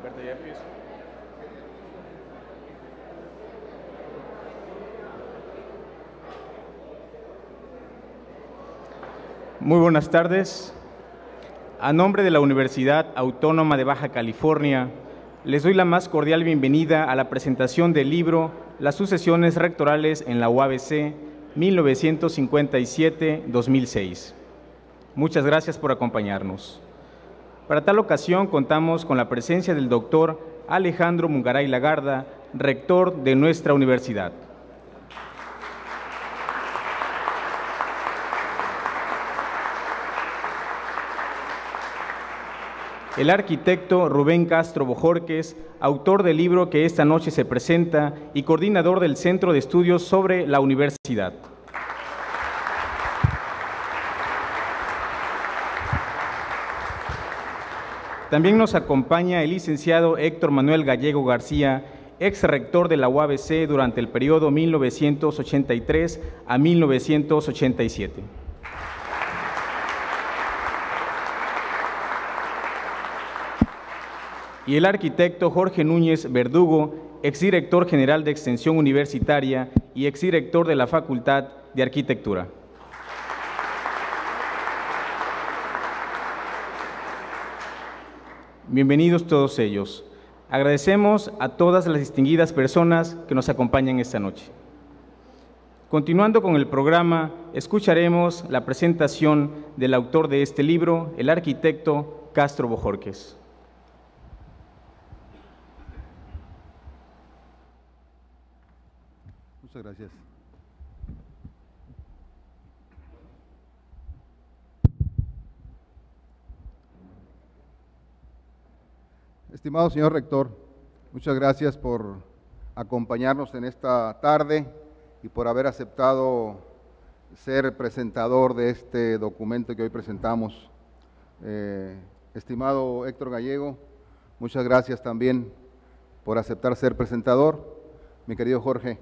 Berta, ya empiezo. Muy buenas tardes. A nombre de la Universidad Autónoma de Baja California, les doy la más cordial bienvenida a la presentación del libro Las sucesiones rectorales en la UABC 1957-2006. Muchas gracias por acompañarnos. Para tal ocasión contamos con la presencia del doctor Alejandro Mungaray Lagarda, rector de nuestra universidad. El arquitecto Rubén Castro Bojorquez, autor del libro que esta noche se presenta y coordinador del Centro de Estudios sobre la Universidad. También nos acompaña el licenciado Héctor Manuel Gallego García, ex rector de la UABC durante el periodo 1983 a 1987. Y el arquitecto Jorge Núñez Verdugo, exdirector general de Extensión Universitaria y exdirector de la Facultad de Arquitectura. Bienvenidos todos ellos. Agradecemos a todas las distinguidas personas que nos acompañan esta noche. Continuando con el programa, escucharemos la presentación del autor de este libro, el arquitecto Castro Bojorquez. Muchas gracias. Estimado señor rector, muchas gracias por acompañarnos en esta tarde y por haber aceptado ser presentador de este documento que hoy presentamos. Estimado Héctor Gallego, muchas gracias también por aceptar ser presentador. Mi querido Jorge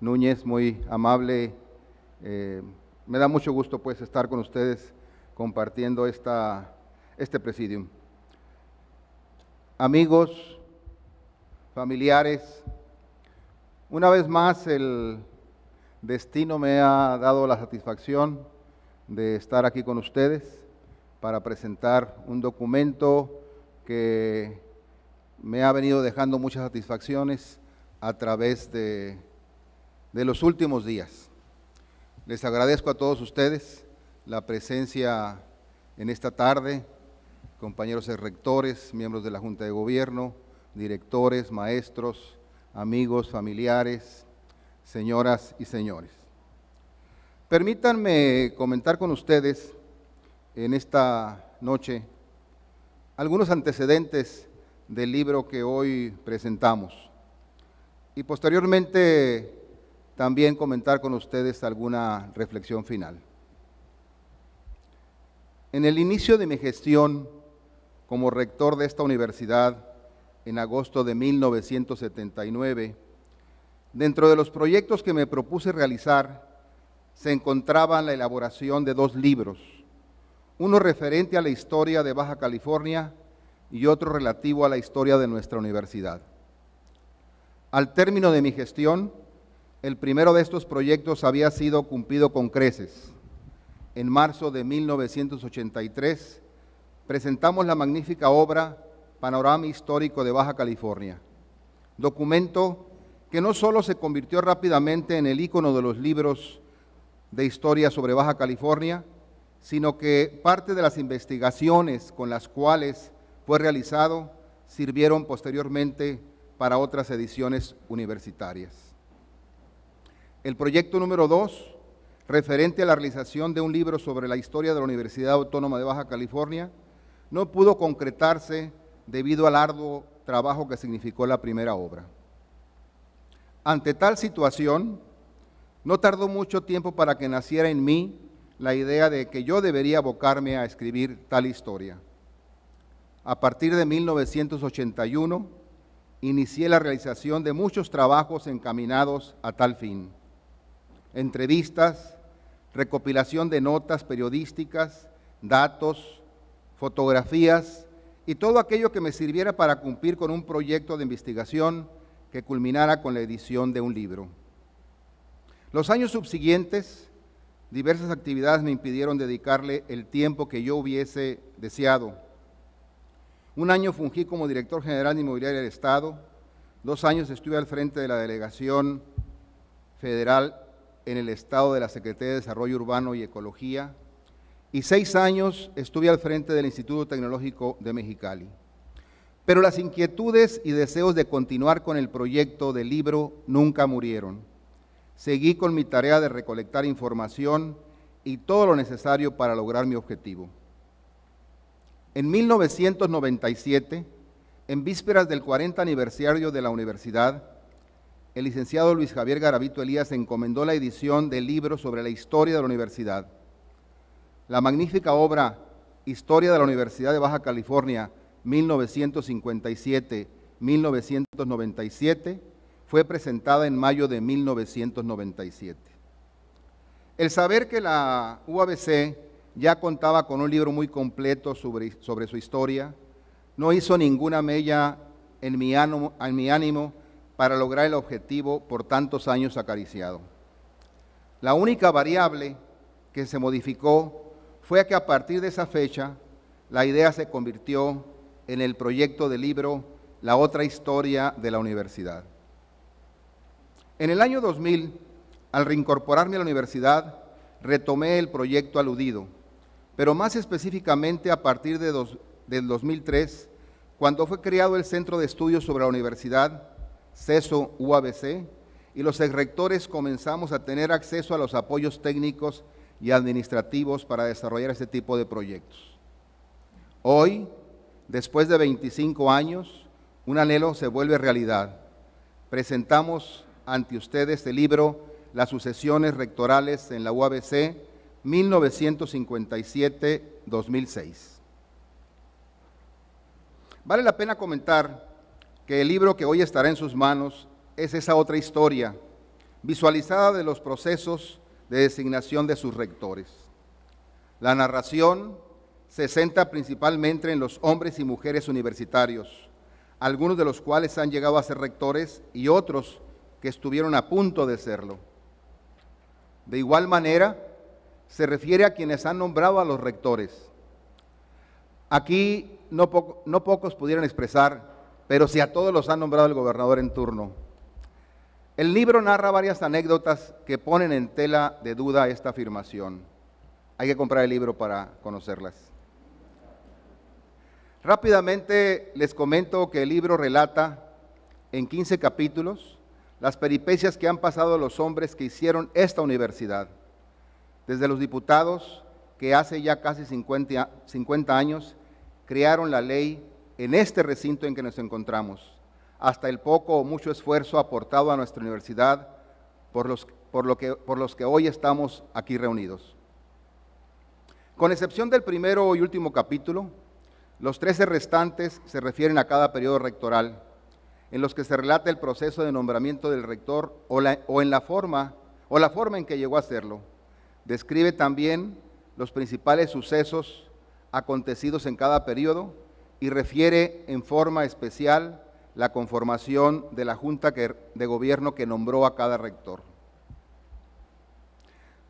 Núñez, muy amable, me da mucho gusto pues estar con ustedes compartiendo este presidium. Amigos, familiares, una vez más el destino me ha dado la satisfacción de estar aquí con ustedes para presentar un documento que me ha venido dejando muchas satisfacciones a través de los últimos días. Les agradezco a todos ustedes la presencia en esta tarde, compañeros rectores, miembros de la Junta de Gobierno, directores, maestros, amigos, familiares, señoras y señores. Permítanme comentar con ustedes en esta noche algunos antecedentes del libro que hoy presentamos y posteriormente también comentar con ustedes alguna reflexión final. En el inicio de mi gestión como rector de esta universidad, en agosto de 1979, dentro de los proyectos que me propuse realizar, se encontraba la elaboración de 2 libros, uno referente a la historia de Baja California y otro relativo a la historia de nuestra universidad. Al término de mi gestión, el primero de estos proyectos había sido cumplido con creces. En marzo de 1983, presentamos la magnífica obra Panorama Histórico de Baja California, documento que no solo se convirtió rápidamente en el ícono de los libros de historia sobre Baja California, sino que parte de las investigaciones con las cuales fue realizado sirvieron posteriormente para otras ediciones universitarias. El proyecto número 2, referente a la realización de un libro sobre la historia de la Universidad Autónoma de Baja California, no pudo concretarse debido al arduo trabajo que significó la primera obra. Ante tal situación, no tardó mucho tiempo para que naciera en mí la idea de que yo debería abocarme a escribir tal historia. A partir de 1981, inicié la realización de muchos trabajos encaminados a tal fin. Entrevistas, recopilación de notas periodísticas, datos, fotografías y todo aquello que me sirviera para cumplir con un proyecto de investigación que culminara con la edición de un libro. Los años subsiguientes, diversas actividades me impidieron dedicarle el tiempo que yo hubiese deseado. Un año fungí como director general de Inmobiliaria del Estado, 2 años estuve al frente de la delegación federal en el Estado de la Secretaría de Desarrollo Urbano y Ecología, y 6 años estuve al frente del Instituto Tecnológico de Mexicali. Pero las inquietudes y deseos de continuar con el proyecto del libro nunca murieron. Seguí con mi tarea de recolectar información y todo lo necesario para lograr mi objetivo. En 1997, en vísperas del 40 aniversario de la universidad, el licenciado Luis Javier Garavito Elías encomendó la edición del libro sobre la historia de la universidad. La magnífica obra Historia de la Universidad de Baja California, 1957-1997, fue presentada en mayo de 1997. El saber que la UABC ya contaba con un libro muy completo sobre su historia no hizo ninguna mella en mi ánimo para lograr el objetivo por tantos años acariciado. La única variable que se modificó fue que a partir de esa fecha la idea se convirtió en el proyecto del libro La otra historia de la universidad. En el año 2000, al reincorporarme a la universidad, retomé el proyecto aludido, pero más específicamente a partir del 2003, cuando fue creado el Centro de Estudios sobre la Universidad, CESO UABC, y los exrectores comenzamos a tener acceso a los apoyos técnicos y administrativos para desarrollar este tipo de proyectos. Hoy, después de 25 años, un anhelo se vuelve realidad. Presentamos ante ustedes el libro Las sucesiones rectorales en la UABC 1957-2006. Vale la pena comentar que el libro que hoy estará en sus manos es esa otra historia, visualizada de los procesos de designación de sus rectores. La narración se centra principalmente en los hombres y mujeres universitarios, algunos de los cuales han llegado a ser rectores y otros que estuvieron a punto de serlo. De igual manera, se refiere a quienes han nombrado a los rectores. Aquí no pocos pudieron expresar, pero si a todos los ha nombrado el gobernador en turno. El libro narra varias anécdotas que ponen en tela de duda esta afirmación. Hay que comprar el libro para conocerlas. Rápidamente les comento que el libro relata en 15 capítulos las peripecias que han pasado los hombres que hicieron esta universidad, desde los diputados que hace ya casi 50 años crearon la ley en este recinto en que nos encontramos, hasta el poco o mucho esfuerzo aportado a nuestra universidad por los que hoy estamos aquí reunidos. Con excepción del primero y último capítulo, los 13 restantes se refieren a cada periodo rectoral, en los que se relata el proceso de nombramiento del rector o la forma en que llegó a hacerlo. Describe también los principales sucesos acontecidos en cada periodo y refiere en forma especial la conformación de la Junta de Gobierno que nombró a cada rector.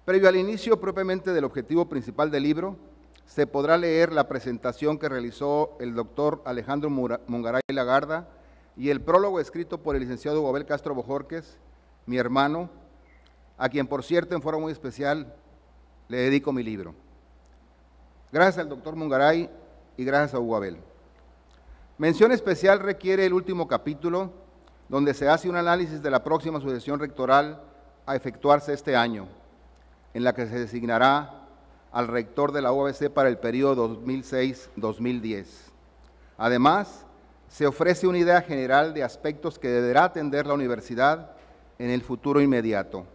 Previo al inicio propiamente del objetivo principal del libro, se podrá leer la presentación que realizó el doctor Alejandro Mungaray Lagarda y el prólogo escrito por el licenciado Hugo Abel Castro Bojorquez, mi hermano, a quien, por cierto, en forma muy especial, le dedico mi libro. Gracias al doctor Mungaray y gracias a Hugo Abel. Mención especial requiere el último capítulo, donde se hace un análisis de la próxima sucesión rectoral a efectuarse este año, en la que se designará al rector de la UABC para el periodo 2006-2010. Además, se ofrece una idea general de aspectos que deberá atender la universidad en el futuro inmediato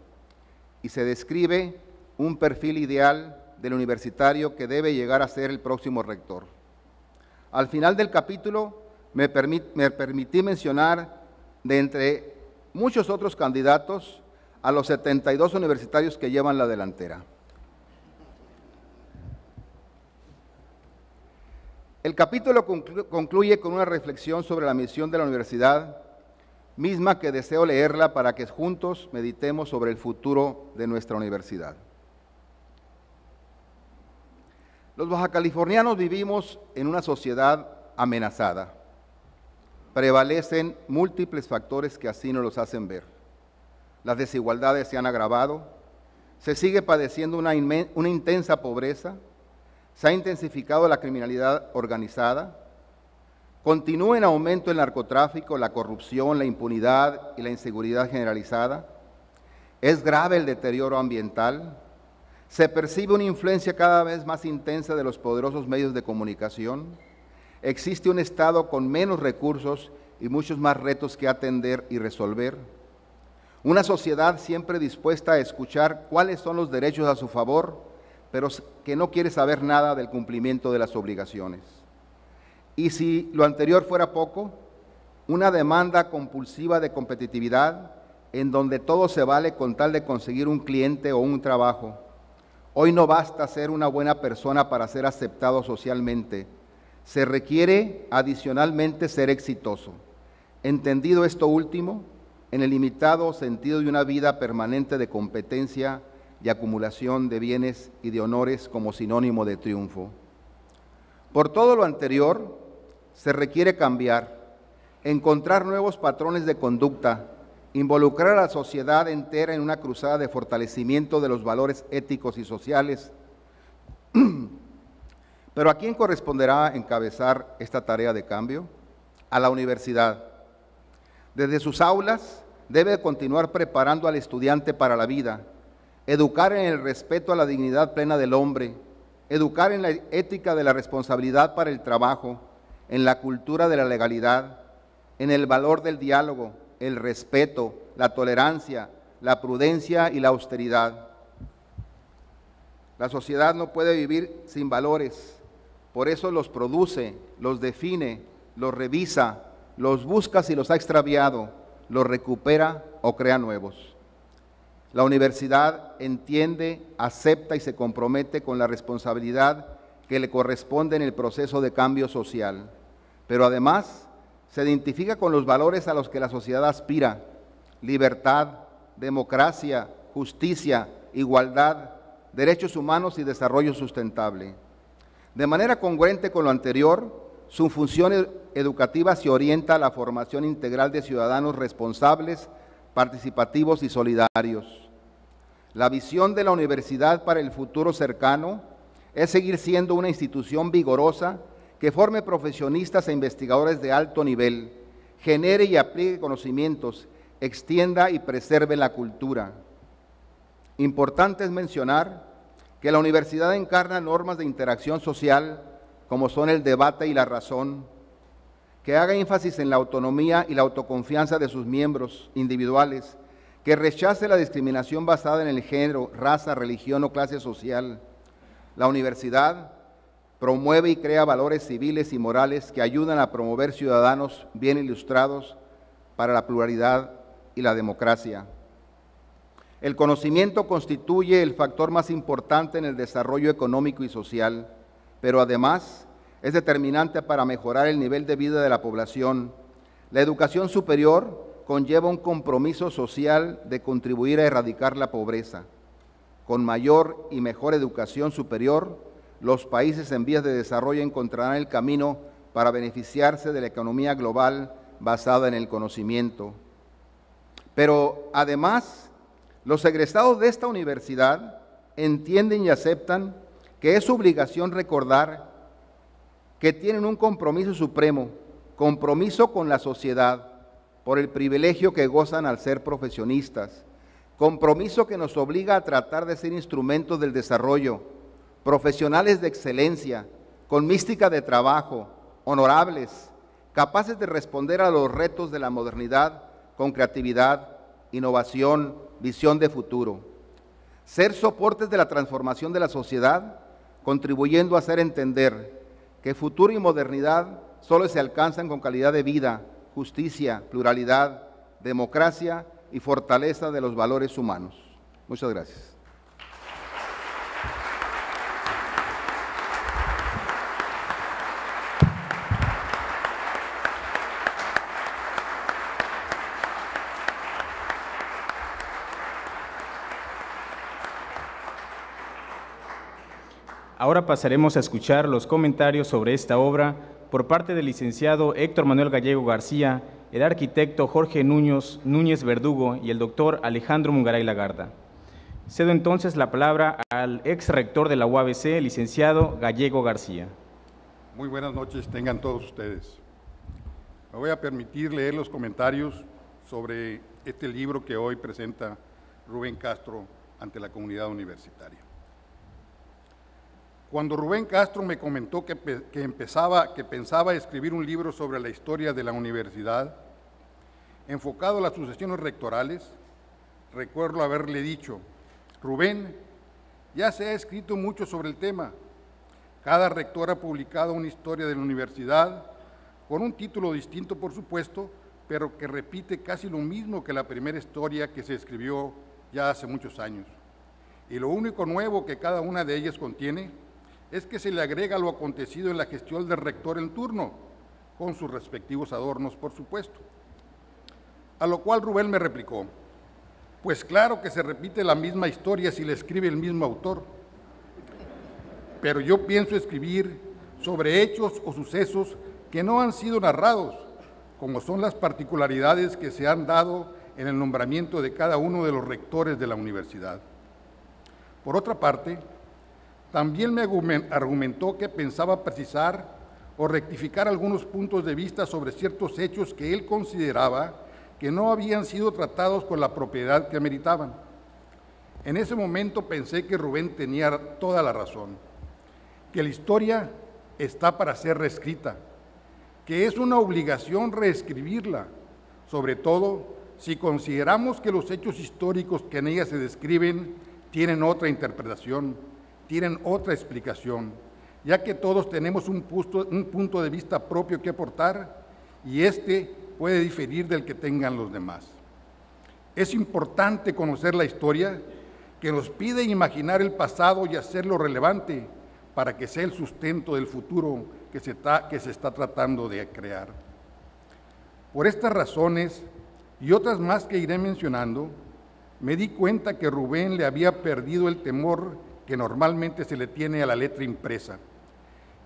y se describe un perfil ideal del universitario que debe llegar a ser el próximo rector. Al final del capítulo me permití mencionar, de entre muchos otros candidatos, a los 72 universitarios que llevan la delantera. El capítulo concluye con una reflexión sobre la misión de la universidad, misma que deseo leerla para que juntos meditemos sobre el futuro de nuestra universidad. Los bajacalifornianos vivimos en una sociedad amenazada. Prevalecen múltiples factores que así nos los hacen ver. Las desigualdades se han agravado, se sigue padeciendo una intensa pobreza, se ha intensificado la criminalidad organizada, continúa en aumento el narcotráfico, la corrupción, la impunidad y la inseguridad generalizada, es grave el deterioro ambiental, se percibe una influencia cada vez más intensa de los poderosos medios de comunicación, existe un Estado con menos recursos y muchos más retos que atender y resolver, una sociedad siempre dispuesta a escuchar cuáles son los derechos a su favor, pero que no quiere saber nada del cumplimiento de las obligaciones. Y si lo anterior fuera poco, una demanda compulsiva de competitividad en donde todo se vale con tal de conseguir un cliente o un trabajo. Hoy no basta ser una buena persona para ser aceptado socialmente, se requiere adicionalmente ser exitoso. Entendido esto último, en el limitado sentido de una vida permanente de competencia y acumulación de bienes y de honores como sinónimo de triunfo. Por todo lo anterior, se requiere cambiar, encontrar nuevos patrones de conducta, involucrar a la sociedad entera en una cruzada de fortalecimiento de los valores éticos y sociales. Pero ¿a quién corresponderá encabezar esta tarea de cambio? A la universidad. Desde sus aulas debe continuar preparando al estudiante para la vida, educar en el respeto a la dignidad plena del hombre, educar en la ética de la responsabilidad para el trabajo, en la cultura de la legalidad, en el valor del diálogo, el respeto, la tolerancia, la prudencia y la austeridad. La sociedad no puede vivir sin valores, por eso los produce, los define, los revisa, los busca si los ha extraviado, los recupera o crea nuevos. La universidad entiende, acepta y se compromete con la responsabilidad que le corresponde en el proceso de cambio social, pero además se identifica con los valores a los que la sociedad aspira: libertad, democracia, justicia, igualdad, derechos humanos y desarrollo sustentable. De manera congruente con lo anterior, su función educativa se orienta a la formación integral de ciudadanos responsables, participativos y solidarios. La visión de la universidad para el futuro cercano es seguir siendo una institución vigorosa que forme profesionistas e investigadores de alto nivel, genere y aplique conocimientos, extienda y preserve la cultura. Importante es mencionar que la universidad encarna normas de interacción social como son el debate y la razón, que haga énfasis en la autonomía y la autoconfianza de sus miembros individuales, que rechace la discriminación basada en el género, raza, religión o clase social. La universidad promueve y crea valores civiles y morales que ayudan a promover ciudadanos bien ilustrados para la pluralidad y la democracia. El conocimiento constituye el factor más importante en el desarrollo económico y social, pero además es determinante para mejorar el nivel de vida de la población. La educación superior conlleva un compromiso social de contribuir a erradicar la pobreza. Con mayor y mejor educación superior, los países en vías de desarrollo encontrarán el camino para beneficiarse de la economía global basada en el conocimiento. Pero además, los egresados de esta universidad entienden y aceptan que es su obligación recordar que tienen un compromiso supremo, compromiso con la sociedad, por el privilegio que gozan al ser profesionistas, compromiso que nos obliga a tratar de ser instrumentos del desarrollo, profesionales de excelencia, con mística de trabajo, honorables, capaces de responder a los retos de la modernidad con creatividad, innovación, visión de futuro. Ser soportes de la transformación de la sociedad, contribuyendo a hacer entender que futuro y modernidad solo se alcanzan con calidad de vida, justicia, pluralidad, democracia y fortaleza de los valores humanos. Muchas gracias. Ahora pasaremos a escuchar los comentarios sobre esta obra por parte del licenciado Héctor Manuel Gallego García, el arquitecto Jorge Núñez Verdugo y el doctor Alejandro Mungaray Lagarda. Cedo entonces la palabra al ex rector de la UABC, licenciado Gallego García. Muy buenas noches, tengan todos ustedes. Me voy a permitir leer los comentarios sobre este libro que hoy presenta Rubén Castro ante la comunidad universitaria. Cuando Rubén Castro me comentó que pensaba escribir un libro sobre la historia de la universidad, enfocado a las sucesiones rectorales, recuerdo haberle dicho: Rubén, ya se ha escrito mucho sobre el tema. Cada rector ha publicado una historia de la universidad, con un título distinto, por supuesto, pero que repite casi lo mismo que la primera historia que se escribió ya hace muchos años. Y lo único nuevo que cada una de ellas contiene es que se le agrega lo acontecido en la gestión del rector en turno, con sus respectivos adornos, por supuesto. A lo cual Rubén me replicó: pues claro que se repite la misma historia si la escribe el mismo autor, pero yo pienso escribir sobre hechos o sucesos que no han sido narrados, como son las particularidades que se han dado en el nombramiento de cada uno de los rectores de la universidad. Por otra parte, también me argumentó que pensaba precisar o rectificar algunos puntos de vista sobre ciertos hechos que él consideraba que no habían sido tratados con la propiedad que meritaban. En ese momento pensé que Rubén tenía toda la razón, que la historia está para ser reescrita, que es una obligación reescribirla, sobre todo si consideramos que los hechos históricos que en ella se describen tienen otra interpretación, tienen otra explicación, ya que todos tenemos un punto de vista propio que aportar y este puede diferir del que tengan los demás. Es importante conocer la historia que nos pide imaginar el pasado y hacerlo relevante para que sea el sustento del futuro que se está tratando de crear. Por estas razones y otras más que iré mencionando, me di cuenta que Rubén le había perdido el temor que normalmente se le tiene a la letra impresa,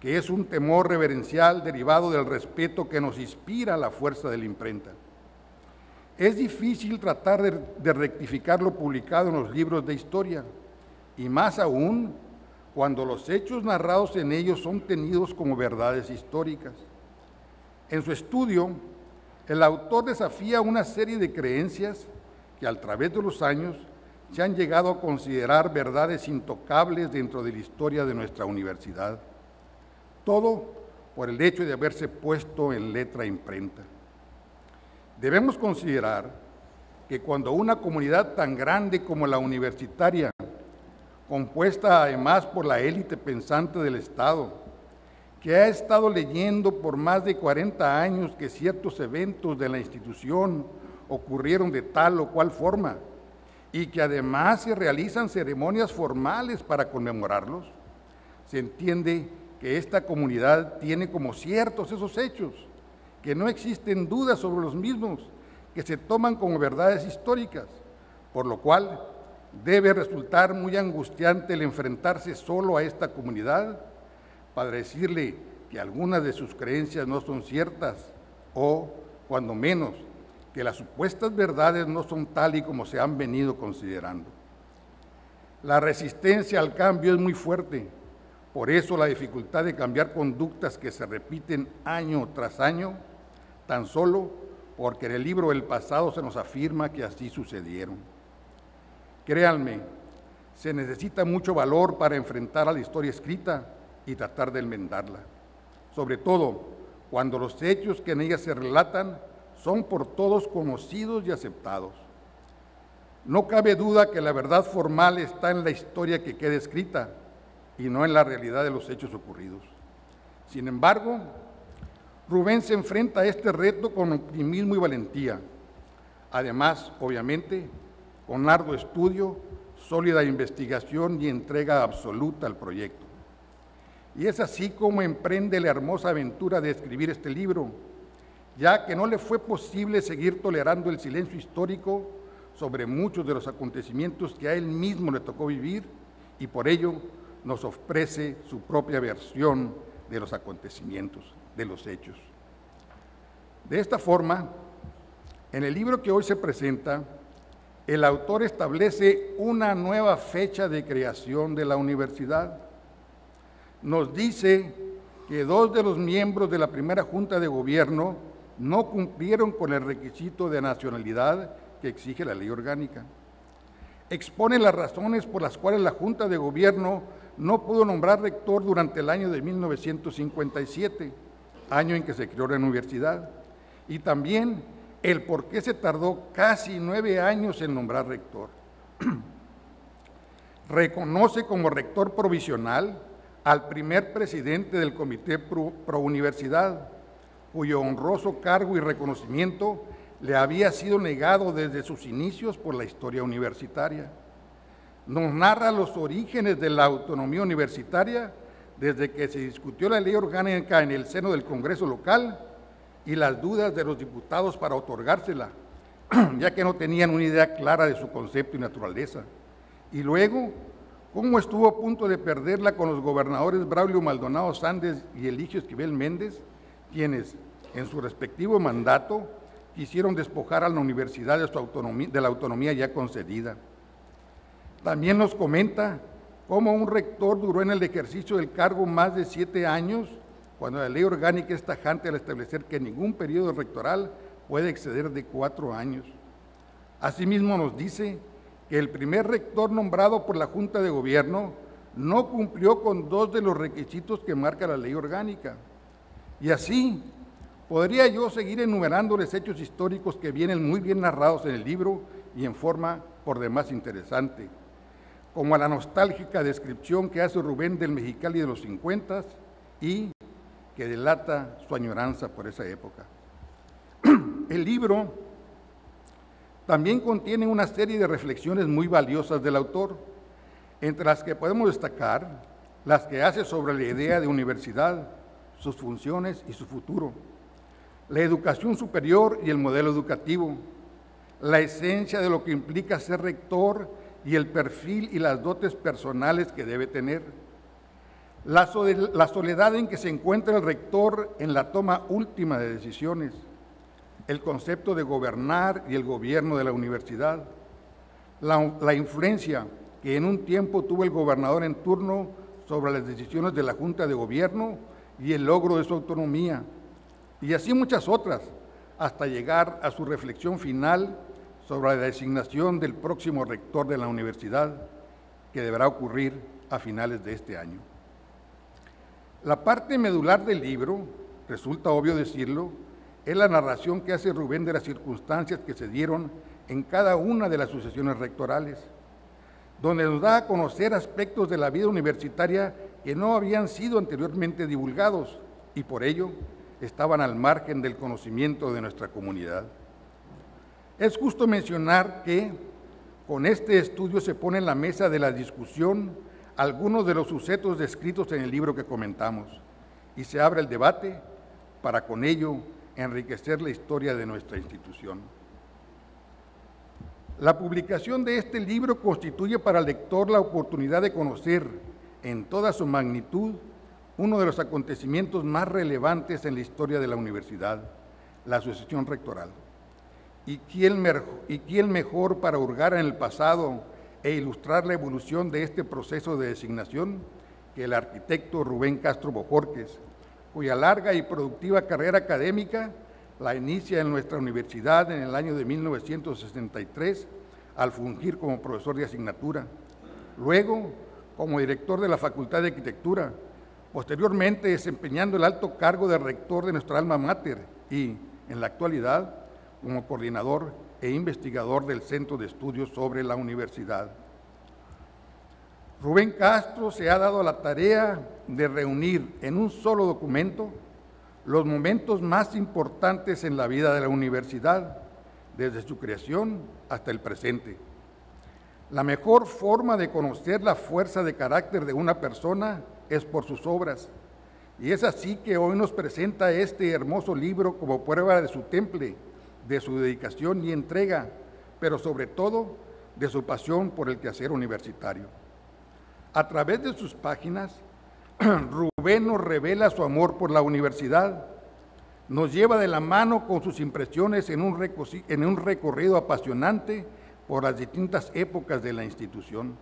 que es un temor reverencial derivado del respeto que nos inspira la fuerza de la imprenta. Es difícil tratar de rectificar lo publicado en los libros de historia, y más aún cuando los hechos narrados en ellos son tenidos como verdades históricas. En su estudio, el autor desafía una serie de creencias que a través de los años se han llegado a considerar verdades intocables dentro de la historia de nuestra universidad. Todo por el hecho de haberse puesto en letra imprenta. Debemos considerar que cuando una comunidad tan grande como la universitaria, compuesta además por la élite pensante del Estado, que ha estado leyendo por más de 40 años que ciertos eventos de la institución ocurrieron de tal o cual forma, y que además se realizan ceremonias formales para conmemorarlos, se entiende que esta comunidad tiene como ciertos esos hechos, que no existen dudas sobre los mismos, que se toman como verdades históricas, por lo cual debe resultar muy angustiante el enfrentarse solo a esta comunidad para decirle que algunas de sus creencias no son ciertas o, cuando menos, que las supuestas verdades no son tal y como se han venido considerando. La resistencia al cambio es muy fuerte, por eso la dificultad de cambiar conductas que se repiten año tras año, tan solo porque en el libro del pasado se nos afirma que así sucedieron. Créanme, se necesita mucho valor para enfrentar a la historia escrita y tratar de enmendarla, sobre todo cuando los hechos que en ella se relatan son por todos conocidos y aceptados. No cabe duda que la verdad formal está en la historia que queda escrita y no en la realidad de los hechos ocurridos. Sin embargo, Rubén se enfrenta a este reto con optimismo y valentía. Además, obviamente, con arduo estudio, sólida investigación y entrega absoluta al proyecto. Y es así como emprende la hermosa aventura de escribir este libro, ya que no le fue posible seguir tolerando el silencio histórico sobre muchos de los acontecimientos que a él mismo le tocó vivir y por ello nos ofrece su propia versión de los acontecimientos, de los hechos. De esta forma, en el libro que hoy se presenta, el autor establece una nueva fecha de creación de la universidad. Nos dice que 2 de los miembros de la primera Junta de Gobierno no cumplieron con el requisito de nacionalidad que exige la ley orgánica. Expone las razones por las cuales la Junta de Gobierno no pudo nombrar rector durante el año de 1957, año en que se creó la universidad, y también el por qué se tardó casi 9 años en nombrar rector. Reconoce como rector provisional al primer presidente del Comité Pro Universidad, cuyo honroso cargo y reconocimiento le había sido negado desde sus inicios por la historia universitaria. Nos narra los orígenes de la autonomía universitaria desde que se discutió la ley orgánica en el seno del Congreso local y las dudas de los diputados para otorgársela, ya que no tenían una idea clara de su concepto y naturaleza. Y luego, cómo estuvo a punto de perderla con los gobernadores Braulio Maldonado Sández y Eligio Esquivel Méndez, quienes, en su respectivo mandato, quisieron despojar a la universidad de su autonomía, de la autonomía ya concedida. También nos comenta cómo un rector duró en el ejercicio del cargo más de 7 años, cuando la ley orgánica es tajante al establecer que ningún periodo rectoral puede exceder de 4 años. Asimismo nos dice que el primer rector nombrado por la Junta de Gobierno no cumplió con 2 de los requisitos que marca la ley orgánica. Y así podría yo seguir enumerándoles hechos históricos que vienen muy bien narrados en el libro y en forma por demás interesante, como la nostálgica descripción que hace Rubén del Mexicali de los 50 y que delata su añoranza por esa época. El libro también contiene una serie de reflexiones muy valiosas del autor, entre las que podemos destacar las que hace sobre la idea de universidad, sus funciones y su futuro, la educación superior y el modelo educativo, la esencia de lo que implica ser rector y el perfil y las dotes personales que debe tener, la soledad en que se encuentra el rector en la toma última de decisiones, el concepto de gobernar y el gobierno de la universidad, la influencia que en un tiempo tuvo el gobernador en turno sobre las decisiones de la Junta de Gobierno y el logro de su autonomía, y así muchas otras, hasta llegar a su reflexión final sobre la designación del próximo rector de la universidad, que deberá ocurrir a finales de este año. La parte medular del libro, resulta obvio decirlo, es la narración que hace Rubén de las circunstancias que se dieron en cada una de las sucesiones rectorales, donde nos da a conocer aspectos de la vida universitaria que no habían sido anteriormente divulgados y por ello estaban al margen del conocimiento de nuestra comunidad. Es justo mencionar que con este estudio se pone en la mesa de la discusión algunos de los sucesos descritos en el libro que comentamos y se abre el debate para con ello enriquecer la historia de nuestra institución. La publicación de este libro constituye para el lector la oportunidad de conocer en toda su magnitud uno de los acontecimientos más relevantes en la historia de la universidad, la sucesión rectoral. ¿Y quién mejor para hurgar en el pasado e ilustrar la evolución de este proceso de designación que el arquitecto Rubén Castro Bojorquez, cuya larga y productiva carrera académica la inicia en nuestra universidad en el año de 1963 al fungir como profesor de asignatura, luego como director de la Facultad de Arquitectura, posteriormente desempeñando el alto cargo de rector de nuestra alma mater y, en la actualidad, como coordinador e investigador del Centro de Estudios sobre la Universidad. Rubén Castro se ha dado la tarea de reunir en un solo documento los momentos más importantes en la vida de la universidad, desde su creación hasta el presente. La mejor forma de conocer la fuerza de carácter de una persona es por sus obras, y es así que hoy nos presenta este hermoso libro como prueba de su temple, de su dedicación y entrega, pero sobre todo de su pasión por el quehacer universitario. A través de sus páginas, Rubén nos revela su amor por la universidad, nos lleva de la mano con sus impresiones en un recorrido apasionante por las distintas épocas de la institución,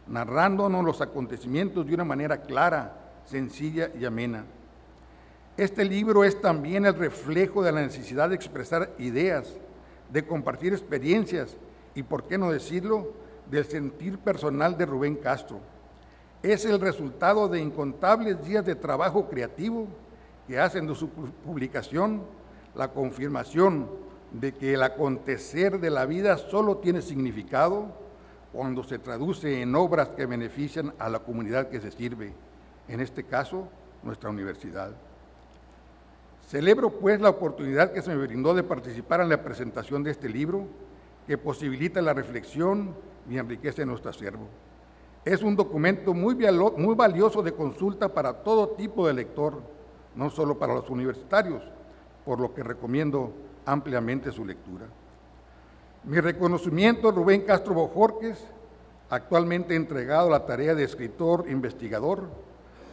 narrándonos los acontecimientos de una manera clara, sencilla y amena. Este libro es también el reflejo de la necesidad de expresar ideas, de compartir experiencias y, por qué no decirlo, del sentir personal de Rubén Castro. Es el resultado de incontables días de trabajo creativo que hacen de su publicación la confirmación de que el acontecer de la vida solo tiene significado cuando se traduce en obras que benefician a la comunidad que se sirve, en este caso, nuestra universidad. Celebro, pues, la oportunidad que se me brindó de participar en la presentación de este libro, que posibilita la reflexión y enriquece nuestro acervo. Es un documento muy valioso de consulta para todo tipo de lector, no solo para los universitarios, por lo que recomiendo ampliamente su lectura. Mi reconocimiento a Rubén Castro Bojorquez, actualmente entregado a la tarea de escritor-investigador,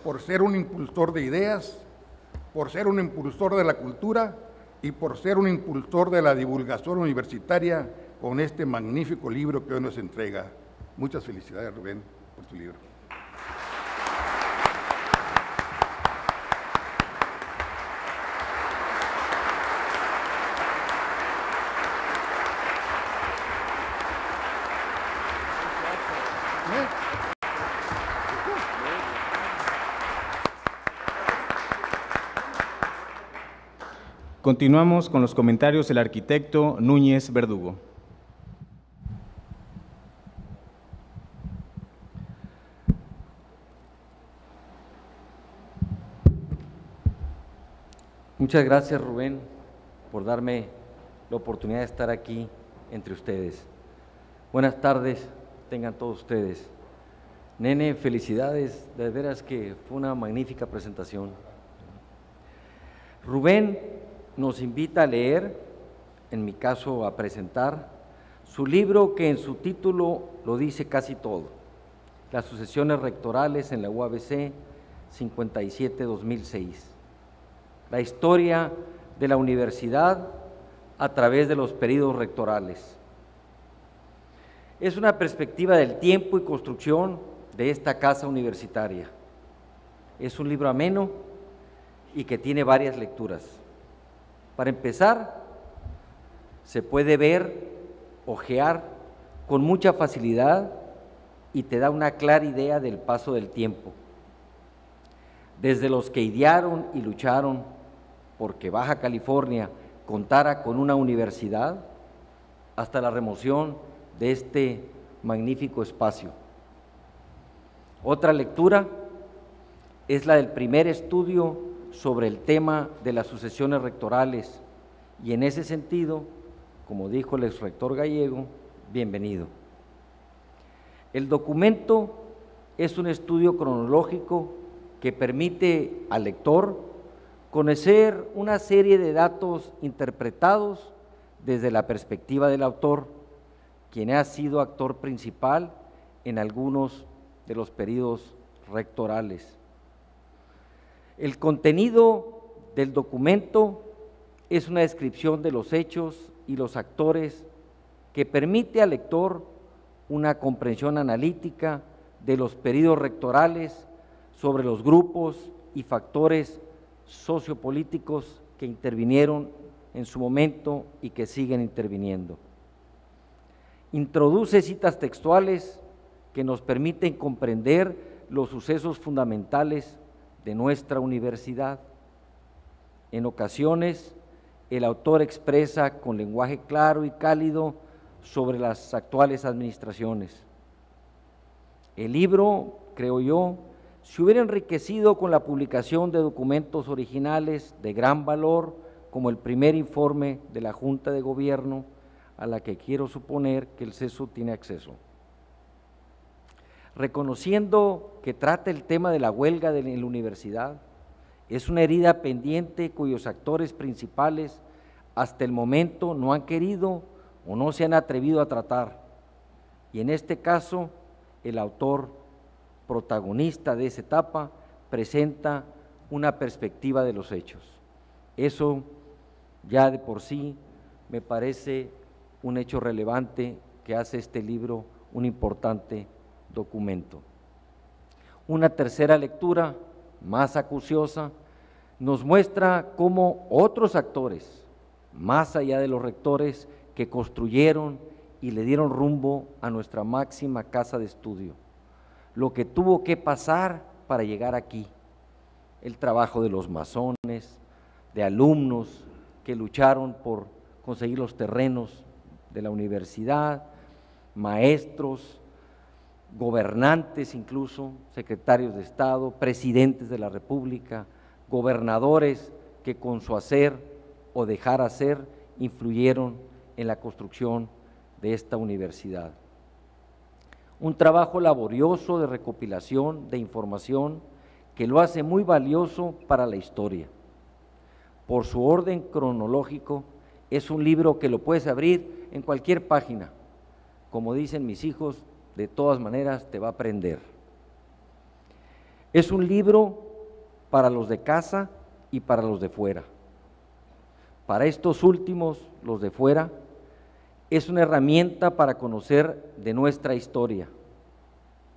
por ser un impulsor de ideas, por ser un impulsor de la cultura y por ser un impulsor de la divulgación universitaria con este magnífico libro que hoy nos entrega. Muchas felicidades, Rubén, por tu libro. Continuamos con los comentarios del arquitecto Núñez Verdugo. Muchas gracias, Rubén, por darme la oportunidad de estar aquí entre ustedes. Buenas tardes, tengan todos ustedes. Nene, felicidades, de veras que fue una magnífica presentación. Rubén nos invita a leer, en mi caso a presentar, su libro que en su título lo dice casi todo, Las sucesiones rectorales en la UABC 57-2006. La historia de la universidad a través de los períodos rectorales. Es una perspectiva del tiempo y construcción de esta casa universitaria. Es un libro ameno y que tiene varias lecturas. Para empezar, se puede ver, hojear con mucha facilidad y te da una clara idea del paso del tiempo. Desde los que idearon y lucharon porque Baja California contara con una universidad, hasta la remoción de este magnífico espacio. Otra lectura es la del primer estudio sobre el tema de las sucesiones rectorales, y en ese sentido, como dijo el exrector Gallego, bienvenido. El documento es un estudio cronológico que permite al lector conocer una serie de datos interpretados desde la perspectiva del autor, quien ha sido actor principal en algunos de los períodos rectorales. El contenido del documento es una descripción de los hechos y los actores que permite al lector una comprensión analítica de los períodos rectorales sobre los grupos y factores sociopolíticos que intervinieron en su momento y que siguen interviniendo. Introduce citas textuales que nos permiten comprender los sucesos fundamentales de nuestra universidad. En ocasiones, el autor expresa con lenguaje claro y cálido sobre las actuales administraciones. El libro, creo yo, se hubiera enriquecido con la publicación de documentos originales de gran valor, como el primer informe de la Junta de Gobierno, a la que quiero suponer que el CESU tiene acceso. Reconociendo que trata el tema de la huelga en la universidad, es una herida pendiente cuyos actores principales hasta el momento no han querido o no se han atrevido a tratar, y en este caso el autor protagonista de esa etapa, presenta una perspectiva de los hechos. Eso ya de por sí me parece un hecho relevante que hace este libro un importante documento. Una tercera lectura, más acuciosa, nos muestra cómo otros actores, más allá de los rectores, que construyeron y le dieron rumbo a nuestra máxima casa de estudio, lo que tuvo que pasar para llegar aquí, el trabajo de los masones, de alumnos que lucharon por conseguir los terrenos de la universidad, maestros, gobernantes incluso, secretarios de Estado, presidentes de la República, gobernadores que con su hacer o dejar hacer influyeron en la construcción de esta universidad. Un trabajo laborioso de recopilación de información que lo hace muy valioso para la historia. Por su orden cronológico, es un libro que lo puedes abrir en cualquier página. Como dicen mis hijos, de todas maneras te va a aprender. Es un libro para los de casa y para los de fuera. Para estos últimos, los de fuera, es una herramienta para conocer de nuestra historia.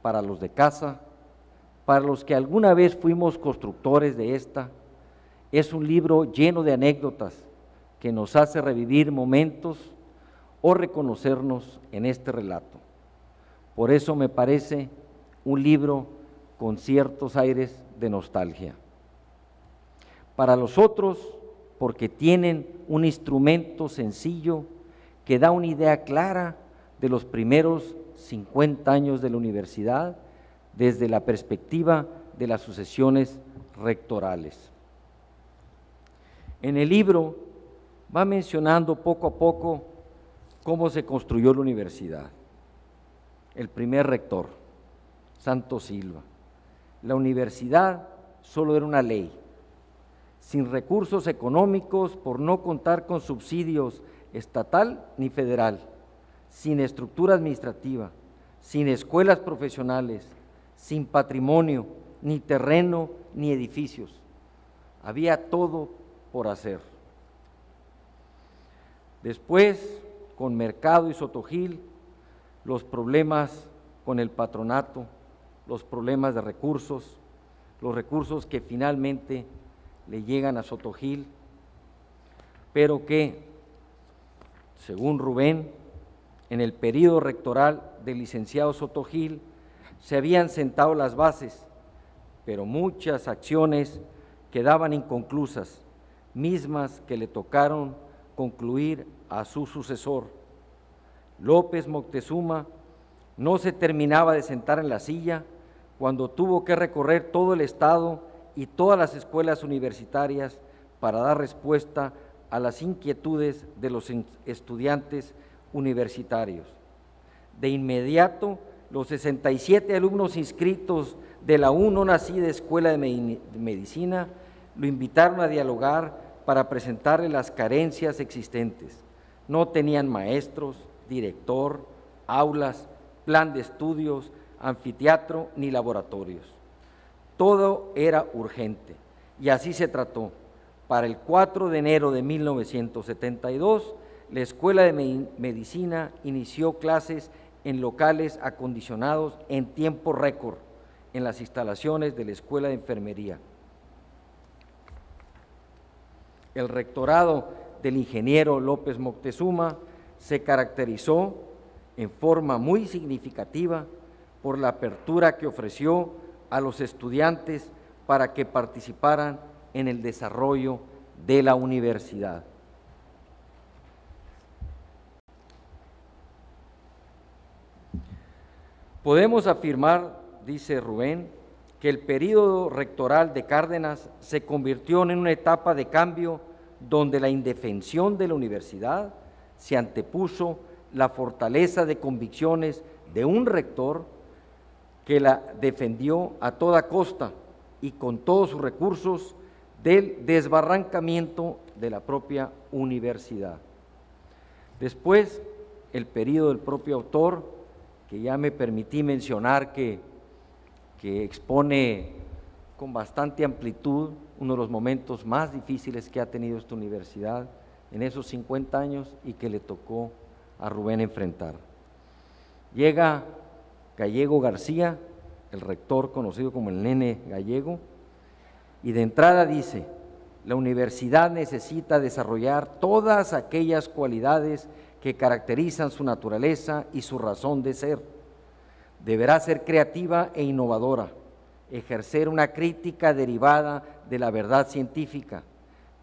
Para los de casa, para los que alguna vez fuimos constructores de esta, es un libro lleno de anécdotas que nos hace revivir momentos o reconocernos en este relato. Por eso me parece un libro con ciertos aires de nostalgia. Para los otros, porque tienen un instrumento sencillo que da una idea clara de los primeros 50 años de la universidad desde la perspectiva de las sucesiones rectorales. En el libro va mencionando poco a poco cómo se construyó la universidad. El primer rector, Santos Silva. La universidad solo era una ley, sin recursos económicos por no contar con subsidios estatal ni federal, sin estructura administrativa, sin escuelas profesionales, sin patrimonio, ni terreno, ni edificios. Había todo por hacer. Después, con Mercado y Sotogil, los problemas con el patronato, los problemas de recursos, los recursos que finalmente le llegan a Sotogil, pero que, según Rubén, en el período rectoral del licenciado Sotogil se habían sentado las bases, pero muchas acciones quedaban inconclusas, mismas que le tocaron concluir a su sucesor. López Moctezuma no se terminaba de sentar en la silla cuando tuvo que recorrer todo el estado y todas las escuelas universitarias para dar respuesta a las inquietudes de los estudiantes universitarios. De inmediato, los 67 alumnos inscritos de la aún no nacida Escuela de Medicina lo invitaron a dialogar para presentarle las carencias existentes. No tenían maestros, director, aulas, plan de estudios, anfiteatro ni laboratorios. Todo era urgente y así se trató. Para el 4 de enero de 1972, la Escuela de Medicina inició clases en locales acondicionados en tiempo récord en las instalaciones de la Escuela de Enfermería. El rectorado del ingeniero López Moctezuma se caracterizó en forma muy significativa por la apertura que ofreció a los estudiantes para que participaran en el desarrollo de la universidad. Podemos afirmar, dice Rubén, que el período rectoral de Cárdenas se convirtió en una etapa de cambio donde la indefensión de la universidad se antepuso la fortaleza de convicciones de un rector que la defendió a toda costa y con todos sus recursos del desbarrancamiento de la propia universidad. Después, el período del propio autor, que ya me permití mencionar que que expone con bastante amplitud uno de los momentos más difíciles que ha tenido esta universidad en esos 50 años y que le tocó a Rubén enfrentar. Llega Gallego García, el rector conocido como el Nene Gallego, y de entrada dice: la universidad necesita desarrollar todas aquellas cualidades que caracterizan su naturaleza y su razón de ser. Deberá ser creativa e innovadora, ejercer una crítica derivada de la verdad científica,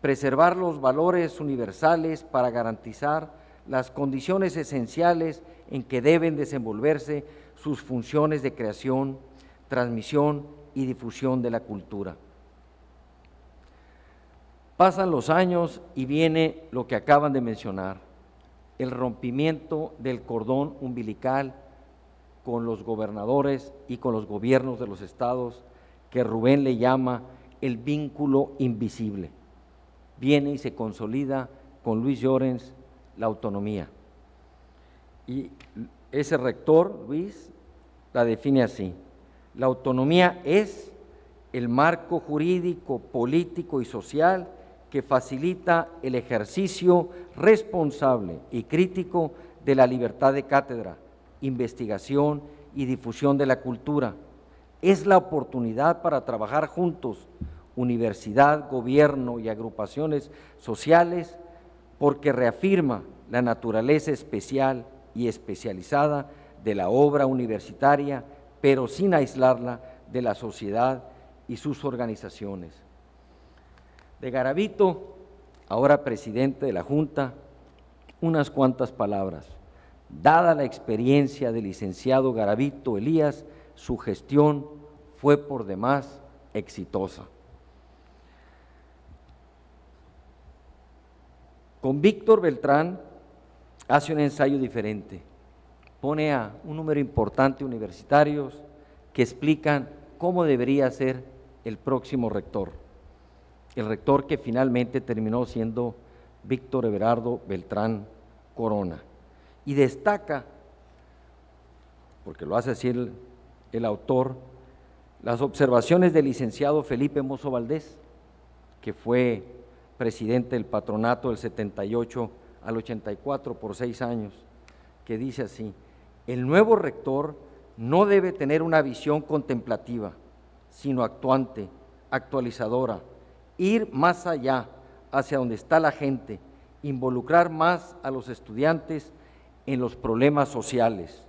preservar los valores universales para garantizar las condiciones esenciales en que deben desenvolverse sus funciones de creación, transmisión y difusión de la cultura. Pasan los años y viene lo que acaban de mencionar, el rompimiento del cordón umbilical con los gobernadores y con los gobiernos de los estados, que Rubén le llama el vínculo invisible. Viene y se consolida con Luis Llorens la autonomía. Y ese rector, Luis, la define así: la autonomía es el marco jurídico, político y social que facilita el ejercicio responsable y crítico de la libertad de cátedra, investigación y difusión de la cultura. Es la oportunidad para trabajar juntos, universidad, gobierno y agrupaciones sociales, porque reafirma la naturaleza especial y especializada de la obra universitaria, pero sin aislarla de la sociedad y sus organizaciones. De Garavito, ahora presidente de la Junta, unas cuantas palabras. Dada la experiencia del licenciado Garavito Elías, su gestión fue por demás exitosa. Con Víctor Beltrán hace un ensayo diferente. Pone a un número importante de universitarios que explican cómo debería ser el próximo rector. El rector que finalmente terminó siendo Víctor Everardo Beltrán Corona. Y destaca, porque lo hace así el autor, las observaciones del licenciado Felipe Mozo Valdés, que fue presidente del patronato del 78 al 84 por 6 años, que dice así: el nuevo rector no debe tener una visión contemplativa, sino actuante, actualizadora, ir más allá, hacia donde está la gente, involucrar más a los estudiantes en los problemas sociales.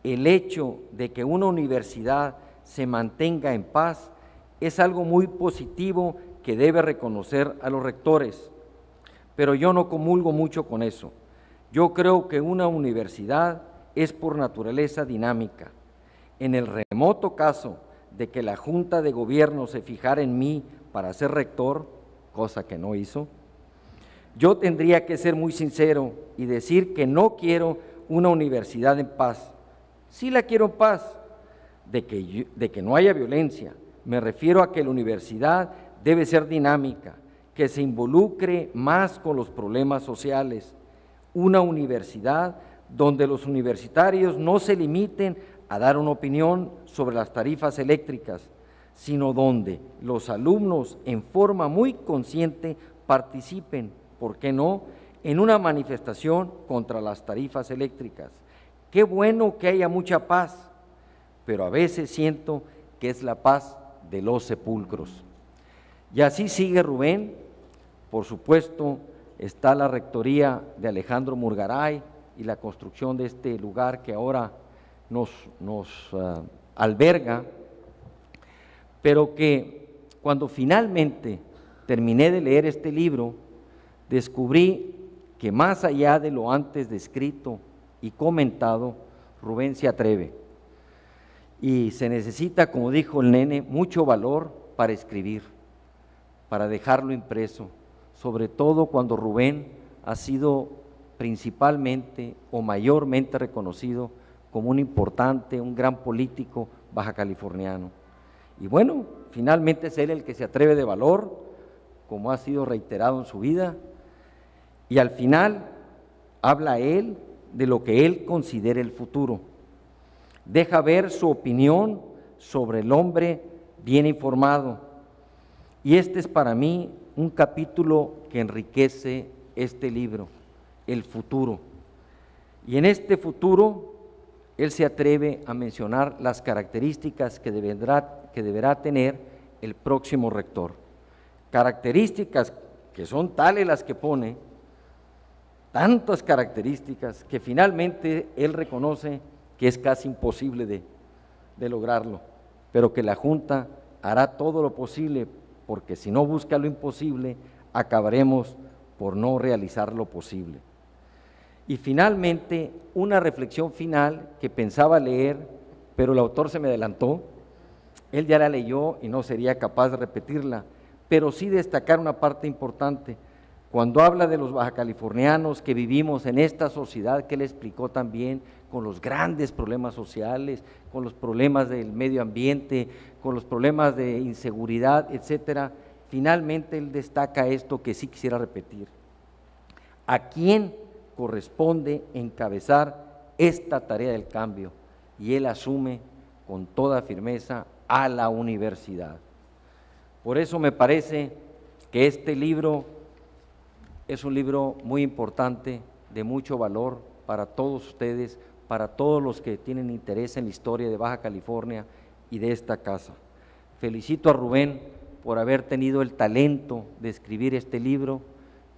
El hecho de que una universidad se mantenga en paz es algo muy positivo que debe reconocer a los rectores, pero yo no comulgo mucho con eso. Yo creo que una universidad es por naturaleza dinámica. En el remoto caso de que la Junta de Gobierno se fijara en mí para ser rector, cosa que no hizo, yo tendría que ser muy sincero y decir que no quiero una universidad en paz. Sí la quiero en paz, de que no haya violencia. Me refiero a que la universidad debe ser dinámica, que se involucre más con los problemas sociales. Una universidad donde los universitarios no se limiten a dar una opinión sobre las tarifas eléctricas, sino donde los alumnos en forma muy consciente participen, ¿por qué no?, en una manifestación contra las tarifas eléctricas. Qué bueno que haya mucha paz, pero a veces siento que es la paz de los sepulcros. Y así sigue Rubén. Por supuesto, está la rectoría de Alejandro Murgaray y la construcción de este lugar que ahora nos alberga, pero que cuando finalmente terminé de leer este libro, descubrí que más allá de lo antes descrito y comentado, Rubén se atreve. Y se necesita, como dijo el Nene, mucho valor para escribir, para dejarlo impreso, sobre todo cuando Rubén ha sido principalmente o mayormente reconocido como un importante, un gran político bajacaliforniano. Y bueno, finalmente es él el que se atreve de valor, como ha sido reiterado en su vida, y al final habla él de lo que él considera el futuro. Deja ver su opinión sobre el hombre bien informado. Y este es para mí un capítulo que enriquece este libro, el futuro. Y en este futuro, él se atreve a mencionar las características que deberá tener el próximo rector. Características que son tales las que pone, tantas características que finalmente él reconoce que es casi imposible de lograrlo, pero que la Junta hará todo lo posible, porque si no busca lo imposible, acabaremos por no realizar lo posible. Y finalmente, una reflexión final que pensaba leer, pero el autor se me adelantó, él ya la leyó y no sería capaz de repetirla, pero sí destacar una parte importante. Cuando habla de los bajacalifornianos que vivimos en esta sociedad que él explicó también, con los grandes problemas sociales, con los problemas del medio ambiente, con los problemas de inseguridad, etcétera, finalmente él destaca esto que sí quisiera repetir. ¿A quién corresponde encabezar esta tarea del cambio? Y él asume con toda firmeza a la universidad. Por eso me parece que este libro es un libro muy importante, de mucho valor para todos ustedes, para todos los que tienen interés en la historia de Baja California y de esta casa. Felicito a Rubén por haber tenido el talento de escribir este libro,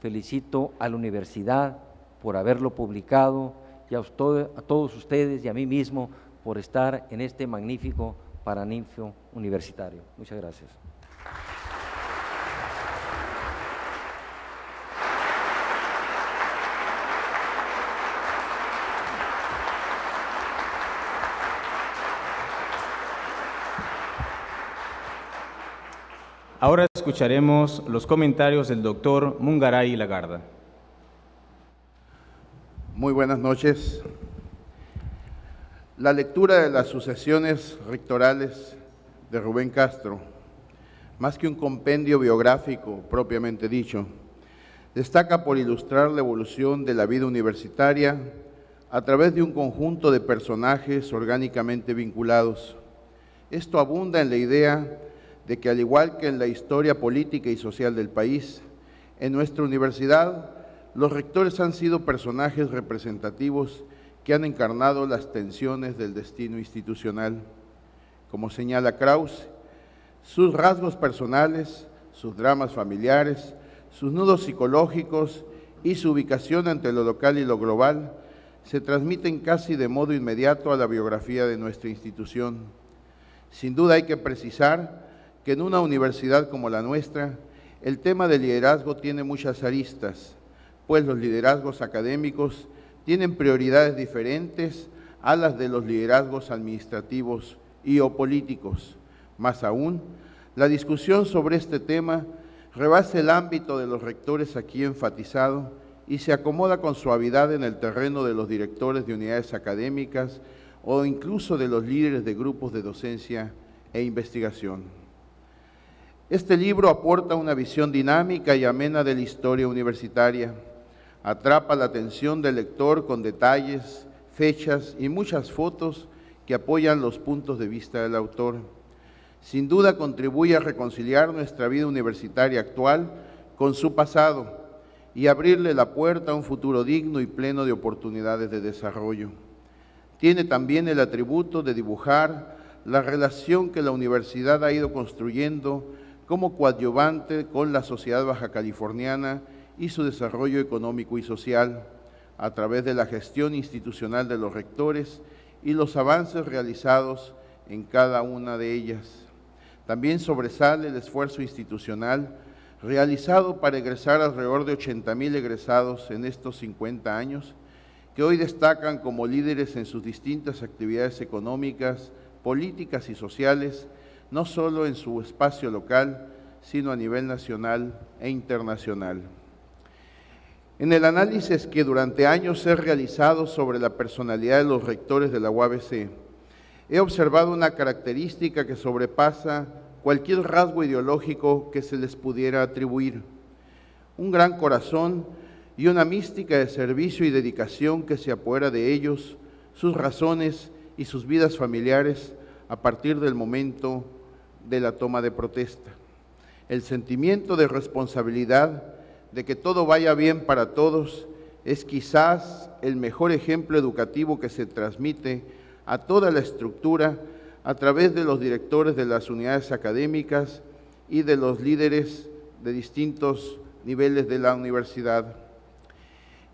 felicito a la universidad por haberlo publicado y a todos ustedes y a mí mismo por estar en este magnífico Paraninfo universitario. Muchas gracias. Ahora escucharemos los comentarios del doctor Mungaray Lagarda. Muy buenas noches. La lectura de las sucesiones rectorales de Rubén Castro, más que un compendio biográfico propiamente dicho, destaca por ilustrar la evolución de la vida universitaria a través de un conjunto de personajes orgánicamente vinculados. Esto abunda en la idea de que, al igual que en la historia política y social del país, en nuestra universidad los rectores han sido personajes representativos que han encarnado las tensiones del destino institucional. Como señala Krause, sus rasgos personales, sus dramas familiares, sus nudos psicológicos y su ubicación entre lo local y lo global se transmiten casi de modo inmediato a la biografía de nuestra institución. Sin duda hay que precisar que en una universidad como la nuestra, el tema del liderazgo tiene muchas aristas, pues los liderazgos académicos tienen prioridades diferentes a las de los liderazgos administrativos y o políticos. Más aún, la discusión sobre este tema rebasa el ámbito de los rectores aquí enfatizado y se acomoda con suavidad en el terreno de los directores de unidades académicas o incluso de los líderes de grupos de docencia e investigación. Este libro aporta una visión dinámica y amena de la historia universitaria. Atrapa la atención del lector con detalles, fechas y muchas fotos que apoyan los puntos de vista del autor. Sin duda contribuye a reconciliar nuestra vida universitaria actual con su pasado y abrirle la puerta a un futuro digno y pleno de oportunidades de desarrollo. Tiene también el atributo de dibujar la relación que la universidad ha ido construyendo como coadyuvante con la sociedad bajacaliforniana y su desarrollo económico y social, a través de la gestión institucional de los rectores y los avances realizados en cada una de ellas. También sobresale el esfuerzo institucional realizado para egresar alrededor de 80,000 egresados en estos 50 años, que hoy destacan como líderes en sus distintas actividades económicas, políticas y sociales, no solo en su espacio local, sino a nivel nacional e internacional. En el análisis que durante años he realizado sobre la personalidad de los rectores de la UABC, he observado una característica que sobrepasa cualquier rasgo ideológico que se les pudiera atribuir: un gran corazón y una mística de servicio y dedicación que se apodera de ellos, sus razones y sus vidas familiares, a partir del momento de la toma de protesta. El sentimiento de responsabilidad de que todo vaya bien para todos es quizás el mejor ejemplo educativo que se transmite a toda la estructura a través de los directores de las unidades académicas y de los líderes de distintos niveles de la universidad.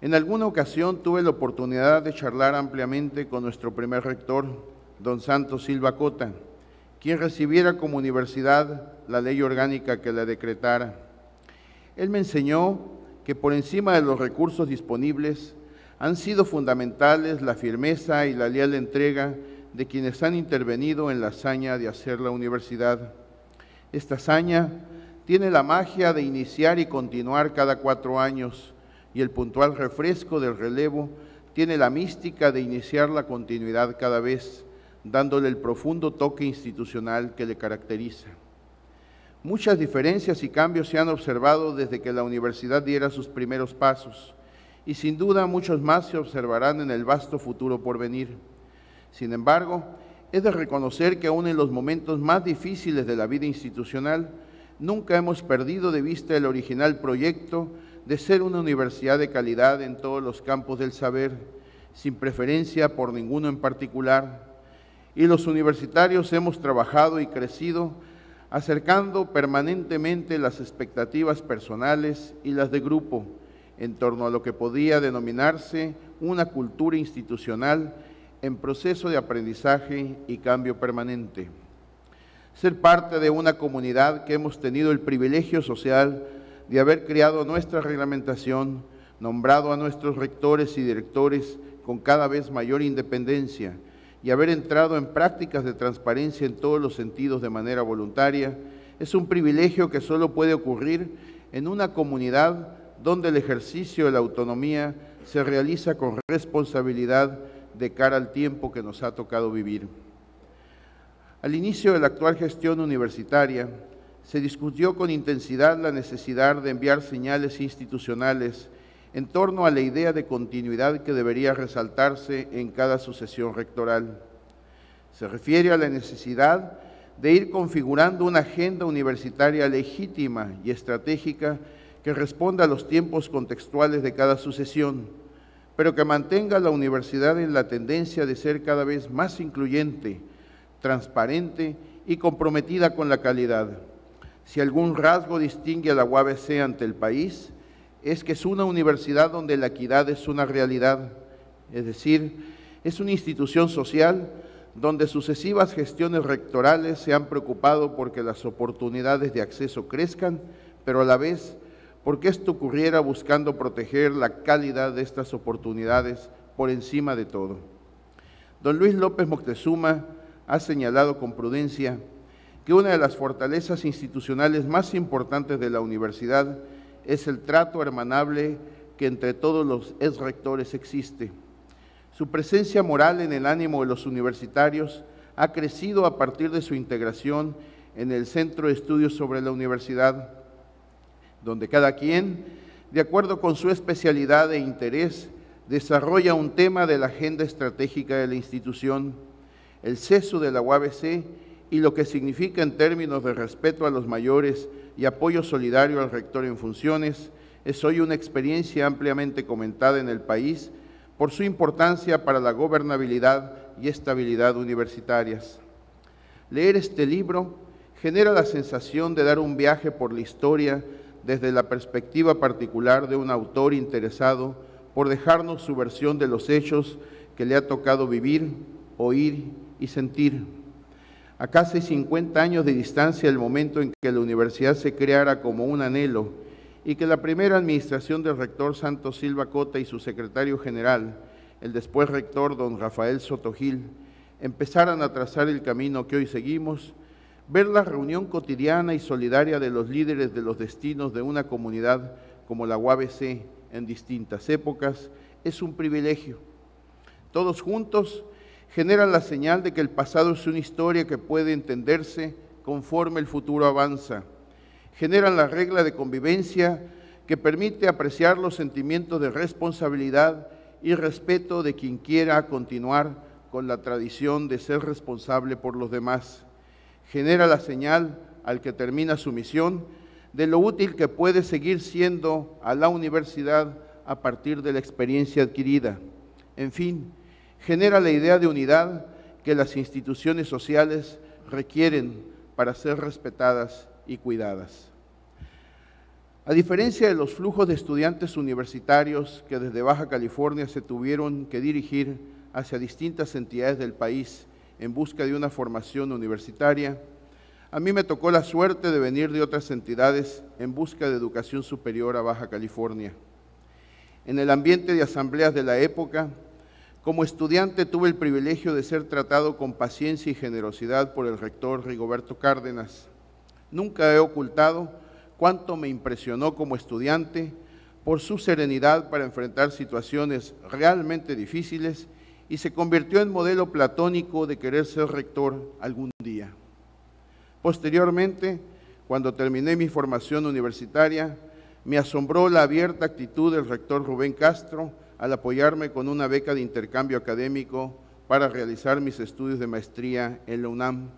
En alguna ocasión tuve la oportunidad de charlar ampliamente con nuestro primer rector, don Santos Silva Cota, quien recibiera como universidad la ley orgánica que la decretara. Él me enseñó que por encima de los recursos disponibles han sido fundamentales la firmeza y la leal entrega de quienes han intervenido en la hazaña de hacer la universidad. Esta hazaña tiene la magia de iniciar y continuar cada 4 años, y el puntual refresco del relevo tiene la mística de iniciar la continuidad cada vez, dándole el profundo toque institucional que le caracteriza. Muchas diferencias y cambios se han observado desde que la universidad diera sus primeros pasos, y sin duda muchos más se observarán en el vasto futuro por venir. Sin embargo, es de reconocer que aún en los momentos más difíciles de la vida institucional, nunca hemos perdido de vista el original proyecto de ser una universidad de calidad en todos los campos del saber, sin preferencia por ninguno en particular. Y los universitarios hemos trabajado y crecido, acercando permanentemente las expectativas personales y las de grupo en torno a lo que podía denominarse una cultura institucional en proceso de aprendizaje y cambio permanente. Ser parte de una comunidad que hemos tenido el privilegio social de haber creado nuestra reglamentación, nombrado a nuestros rectores y directores con cada vez mayor independencia y haber entrado en prácticas de transparencia en todos los sentidos de manera voluntaria, es un privilegio que solo puede ocurrir en una comunidad donde el ejercicio de la autonomía se realiza con responsabilidad de cara al tiempo que nos ha tocado vivir. Al inicio de la actual gestión universitaria, se discutió con intensidad la necesidad de enviar señales institucionales en torno a la idea de continuidad que debería resaltarse en cada sucesión rectoral. Se refiere a la necesidad de ir configurando una agenda universitaria legítima y estratégica que responda a los tiempos contextuales de cada sucesión, pero que mantenga a la universidad en la tendencia de ser cada vez más incluyente, transparente y comprometida con la calidad. Si algún rasgo distingue a la UABC ante el país, es que es una universidad donde la equidad es una realidad, es decir, es una institución social donde sucesivas gestiones rectorales se han preocupado porque las oportunidades de acceso crezcan, pero a la vez porque esto ocurriera buscando proteger la calidad de estas oportunidades por encima de todo. Don Luis López Moctezuma ha señalado con prudencia que una de las fortalezas institucionales más importantes de la universidad es el trato hermanable que entre todos los exrectores existe. Su presencia moral en el ánimo de los universitarios ha crecido a partir de su integración en el Centro de Estudios sobre la Universidad, donde cada quien, de acuerdo con su especialidad e interés, desarrolla un tema de la agenda estratégica de la institución, el CESU de la UABC y lo que significa en términos de respeto a los mayores y apoyo solidario al rector en funciones, es hoy una experiencia ampliamente comentada en el país por su importancia para la gobernabilidad y estabilidad universitarias. Leer este libro genera la sensación de dar un viaje por la historia desde la perspectiva particular de un autor interesado por dejarnos su versión de los hechos que le ha tocado vivir, oír y sentir. A casi 50 años de distancia del momento en que la universidad se creara como un anhelo y que la primera administración del rector Santos Silva Cota y su secretario general, el después rector don Rafael Soto Gil, empezaran a trazar el camino que hoy seguimos, ver la reunión cotidiana y solidaria de los líderes de los destinos de una comunidad como la UABC en distintas épocas es un privilegio. Todos juntos generan la señal de que el pasado es una historia que puede entenderse conforme el futuro avanza. Generan la regla de convivencia que permite apreciar los sentimientos de responsabilidad y respeto de quien quiera continuar con la tradición de ser responsable por los demás. Genera la señal al que termina su misión de lo útil que puede seguir siendo a la universidad a partir de la experiencia adquirida. En fin, genera la idea de unidad que las instituciones sociales requieren para ser respetadas y cuidadas. A diferencia de los flujos de estudiantes universitarios que desde Baja California se tuvieron que dirigir hacia distintas entidades del país en busca de una formación universitaria, a mí me tocó la suerte de venir de otras entidades en busca de educación superior a Baja California. En el ambiente de asambleas de la época, como estudiante tuve el privilegio de ser tratado con paciencia y generosidad por el rector Rigoberto Cárdenas. Nunca he ocultado cuánto me impresionó como estudiante por su serenidad para enfrentar situaciones realmente difíciles y se convirtió en modelo platónico de querer ser rector algún día. Posteriormente, cuando terminé mi formación universitaria, me asombró la abierta actitud del rector Rubén Castro al apoyarme con una beca de intercambio académico para realizar mis estudios de maestría en la UNAM.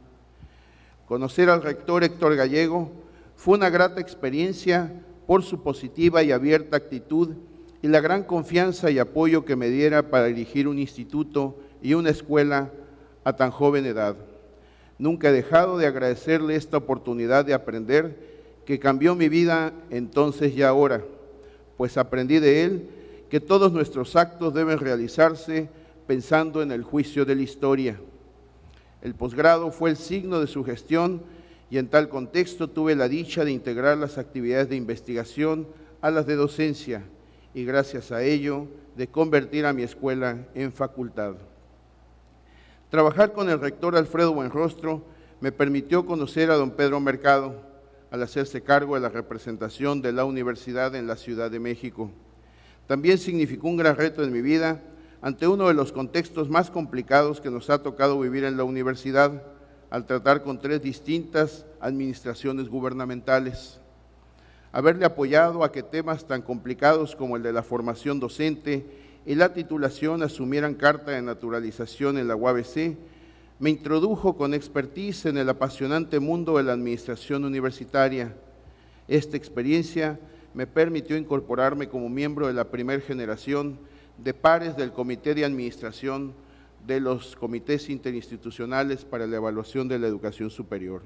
Conocer al rector Héctor Gallego fue una grata experiencia por su positiva y abierta actitud y la gran confianza y apoyo que me diera para dirigir un instituto y una escuela a tan joven edad. Nunca he dejado de agradecerle esta oportunidad de aprender que cambió mi vida entonces y ahora, pues aprendí de él que todos nuestros actos deben realizarse pensando en el juicio de la historia. El posgrado fue el signo de su gestión y en tal contexto tuve la dicha de integrar las actividades de investigación a las de docencia y gracias a ello de convertir a mi escuela en facultad. Trabajar con el rector Alfredo Buenrostro me permitió conocer a don Pedro Mercado al hacerse cargo de la representación de la universidad en la Ciudad de México. También significó un gran reto en mi vida ante uno de los contextos más complicados que nos ha tocado vivir en la universidad, al tratar con 3 distintas administraciones gubernamentales. Haberle apoyado a que temas tan complicados como el de la formación docente y la titulación asumieran carta de naturalización en la UABC, me introdujo con expertise en el apasionante mundo de la administración universitaria. Esta experiencia me permitió incorporarme como miembro de la primera generación de pares del Comité de Administración de los Comités Interinstitucionales para la Evaluación de la Educación Superior.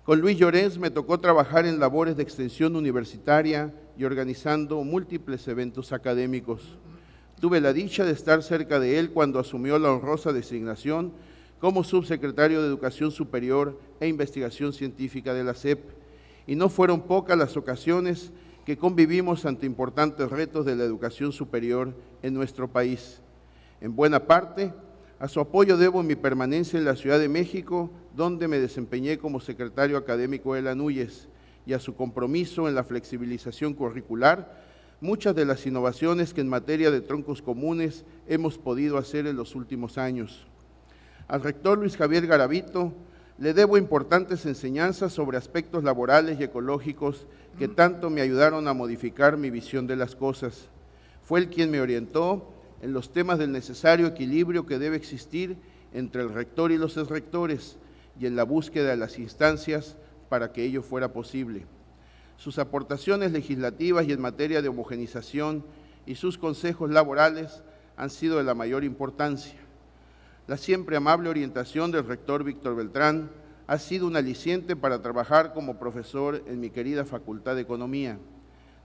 Con Luis Llorens me tocó trabajar en labores de extensión universitaria y organizando múltiples eventos académicos. Tuve la dicha de estar cerca de él cuando asumió la honrosa designación como subsecretario de Educación Superior e Investigación Científica de la SEP, y no fueron pocas las ocasiones que convivimos ante importantes retos de la educación superior en nuestro país. En buena parte, a su apoyo debo mi permanencia en la Ciudad de México, donde me desempeñé como secretario académico de la NUYES, y a su compromiso en la flexibilización curricular, muchas de las innovaciones que en materia de troncos comunes hemos podido hacer en los últimos años. Al rector Luis Javier Garavito le debo importantes enseñanzas sobre aspectos laborales y ecológicos que tanto me ayudaron a modificar mi visión de las cosas. Fue él quien me orientó en los temas del necesario equilibrio que debe existir entre el rector y los exrectores y en la búsqueda de las instancias para que ello fuera posible. Sus aportaciones legislativas y en materia de homogenización y sus consejos laborales han sido de la mayor importancia. La siempre amable orientación del rector Víctor Beltrán ha sido un aliciente para trabajar como profesor en mi querida Facultad de Economía.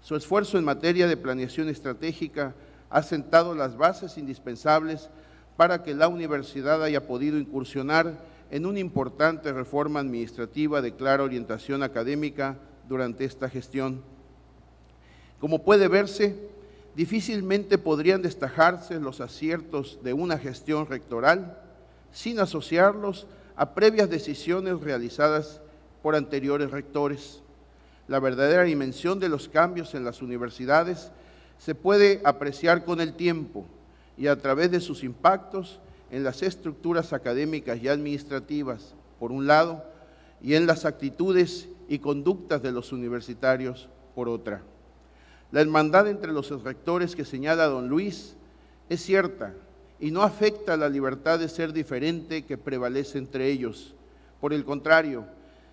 Su esfuerzo en materia de planeación estratégica ha sentado las bases indispensables para que la universidad haya podido incursionar en una importante reforma administrativa de clara orientación académica durante esta gestión. Como puede verse, difícilmente podrían destacarse los aciertos de una gestión rectoral sin asociarlos a previas decisiones realizadas por anteriores rectores. La verdadera dimensión de los cambios en las universidades se puede apreciar con el tiempo y a través de sus impactos en las estructuras académicas y administrativas, por un lado, y en las actitudes y conductas de los universitarios, por otra. La hermandad entre los rectores que señala don Luis es cierta y no afecta la libertad de ser diferente que prevalece entre ellos. Por el contrario,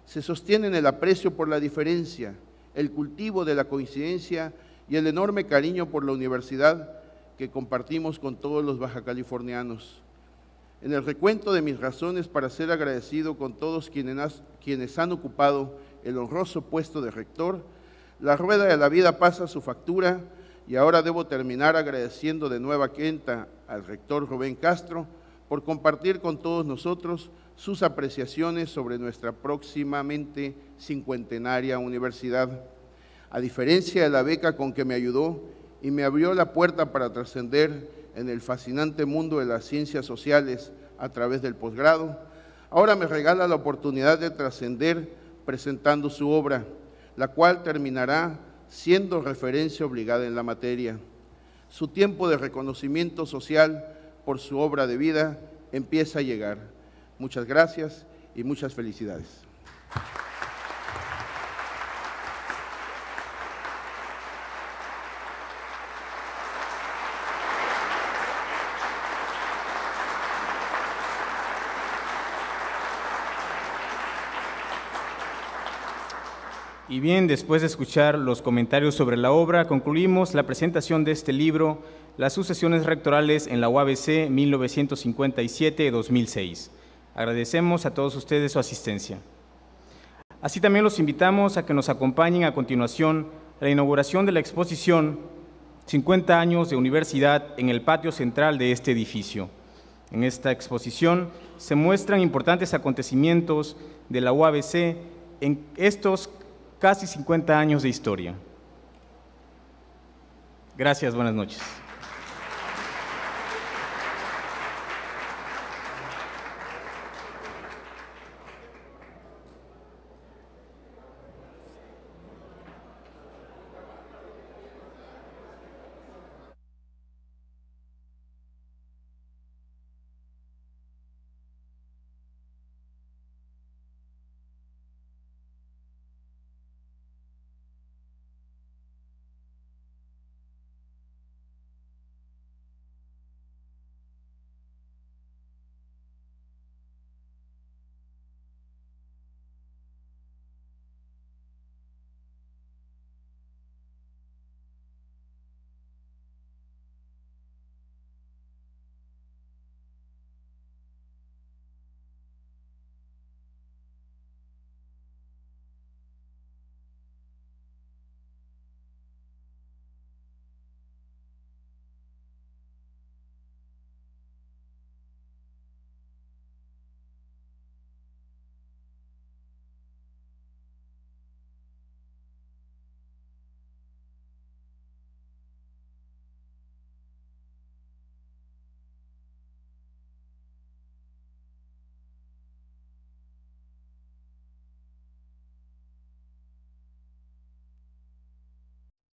se sostiene en el aprecio por la diferencia, el cultivo de la coincidencia y el enorme cariño por la universidad que compartimos con todos los bajacalifornianos. En el recuento de mis razones para ser agradecido con todos quienes han ocupado el honroso puesto de rector, la rueda de la vida pasa su factura y ahora debo terminar agradeciendo de nueva cuenta al rector Rubén Castro por compartir con todos nosotros sus apreciaciones sobre nuestra próximamente cincuentenaria universidad. A diferencia de la beca con que me ayudó y me abrió la puerta para trascender en el fascinante mundo de las ciencias sociales a través del posgrado, ahora me regala la oportunidad de trascender presentando su obra, la cual terminará siendo referencia obligada en la materia. Su tiempo de reconocimiento social por su obra de vida empieza a llegar. Muchas gracias y muchas felicidades. Y bien, después de escuchar los comentarios sobre la obra, concluimos la presentación de este libro, Las sucesiones rectorales en la UABC 1957-2006. Agradecemos a todos ustedes su asistencia. Así también los invitamos a que nos acompañen a continuación a la inauguración de la exposición 50 años de universidad en el patio central de este edificio. En esta exposición se muestran importantes acontecimientos de la UABC en estos casi 50 años de historia. Gracias, buenas noches.